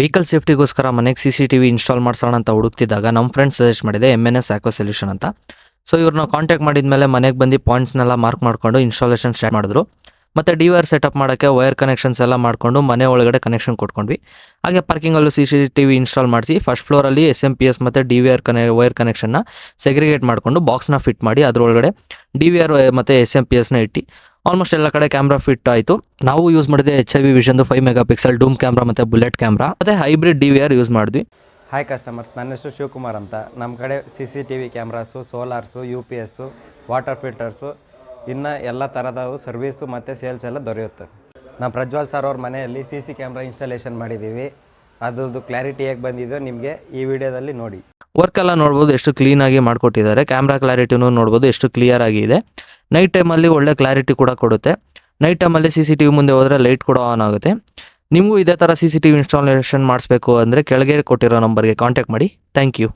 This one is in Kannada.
ವೆಹಿಕಲ್ ಸೇಫ್ಟಿಗೋಸ್ಕರ ಮನೆಗೆ CCTV ಇನ್ಸ್ಟಾಲ್ ಮಾಡ್ಸೋಣ ಅಂತ ಹುಡುಕ್ತಿದ್ದಾಗ ನಮ್ಮ ಫ್ರೆಂಡ್ಸ್ ಸಜೆಸ್ಟ್ ಮಾಡಿದೆ MNS ಆಕ್ವಾ ಸೊಲ್ಯೂಷನ್ ಅಂತ. ಸೊ ಇವ್ರನ್ನ ಕಾಂಟ್ಯಾಕ್ಟ್ ಮಾಡಿದ್ಮೇಲೆ ಮನೆಗೆ ಬಂದು ಪಾಯಿಂಟ್ಸ್ನೆಲ್ಲ ಮಾರ್ಕ್ ಮಾಡಿಕೊಂಡು ಇನ್ಸ್ಟಾಲೇಷನ್ ಸ್ಟಾರ್ಟ್ ಮಾಡಿದ್ರು. ಮತ್ತು DVR ಸೆಟಪ್ ಮಾಡೋಕ್ಕೆ ವೈರ್ ಕನೆಕ್ಷನ್ಸ್ ಎಲ್ಲ ಮಾಡಿಕೊಂಡು ಮನೆ ಒಳಗಡೆ ಕನೆಕ್ಷನ್ ಕೊಟ್ಕೊಂಡ್ವಿ. ಹಾಗೆ ಪಾರ್ಕಿಂಗಲ್ಲೂ CCTV ಇನ್ಸ್ಟಾಲ್ ಮಾಡಿಸಿ ಫಸ್ಟ್ ಫ್ಲೋರಲ್ಲಿ SMP ಮತ್ತು DVR ವೈರ್ ಕನೆಕ್ಷನ್ನ ಸೆಗ್ರಿಗೇಟ್ ಮಾಡಿಕೊಂಡು ಬಾಕ್ಸ್ನ ಫಿಟ್ ಮಾಡಿ ಅದರೊಳಗಡೆ DVR ಮತ್ತು SMP ಇಟ್ಟು ಆಲ್ಮೋಸ್ಟ್ ಎಲ್ಲ ಕಡೆ ಕ್ಯಾಮ್ರಾ ಫಿಟ್ ಆಯಿತು. ನಾವು ಯೂಸ್ ಮಾಡಿದೆ HIV ವಿಷನ್ದು 5 MP ಡೂಮ್ ಕ್ಯಾಮ್ರಾ ಮತ್ತು ಬುಲೆಟ್ ಕ್ಯಾಮ್ರಾ ಮತ್ತು ಹೈಬ್ರಿಡ್ DVR ಯೂಸ್ ಮಾಡಿದ್ವಿ. ಹಾಯ್ ಕಸ್ಟಮರ್ಸ್, ನನ್ನ ಹೆಸರು ಶಿವಕುಮಾರ್ ಅಂತ. ನಮ್ಮ ಕಡೆ CCTV cameras, solars, UPS, water filters, ಇನ್ನು ಎಲ್ಲ ಥರದವು ಸರ್ವೀಸು ಮತ್ತು ಸೇಲ್ಸ್ ಎಲ್ಲ ದೊರೆಯುತ್ತೆ. ನಾವು ಪ್ರಜ್ವಲ್ ಸರ್ ಅವ್ರ ಮನೆಯಲ್ಲಿ CC ಕ್ಯಾಮ್ರಾ ಇನ್ಸ್ಟಾಲೇಷನ್ ಮಾಡಿದ್ದೀವಿ. ಅದ್ರದ್ದು ಕ್ಲಾರಿಟಿ ಹೇಗೆ ಬಂದಿದೆಯೋ ನಿಮಗೆ ಈ ವಿಡಿಯೋದಲ್ಲಿ ನೋಡಿ. ವರ್ಕ್ ಎಲ್ಲ ನೋಡ್ಬೋದು ಎಷ್ಟು ಕ್ಲೀನಾಗಿ ಮಾಡಿಕೊಟ್ಟಿದ್ದಾರೆ. ಕ್ಯಾಮ್ರಾ ಕ್ಲಾರಿಟಿನೂ ನೋಡ್ಬೋದು ಎಷ್ಟು ಕ್ಲಿಯರ್ ಆಗಿದೆ. ನೈಟ್ ಟೈಮಲ್ಲಿ ಒಳ್ಳೆ ಕ್ಲಾರಿಟಿ ಕೂಡ ಕೊಡುತ್ತೆ. ನೈಟ್ ಟೈಮಲ್ಲಿ CCTV ಮುಂದೆ ಹೋದರೆ ಲೈಟ್ ಕೂಡ ಆನ್ ಆಗುತ್ತೆ. ನಿಮಗೂ ಇದೇ ಥರ CCTV ಇನ್ಸ್ಟಾಲೇಷನ್ ಮಾಡಿಸ್ಬೇಕು ಅಂದರೆ ಕೆಳಗೆ ಕೊಟ್ಟಿರೋ ನಂಬರ್ಗೆ ಕಾಂಟ್ಯಾಕ್ಟ್ ಮಾಡಿ. Thank you.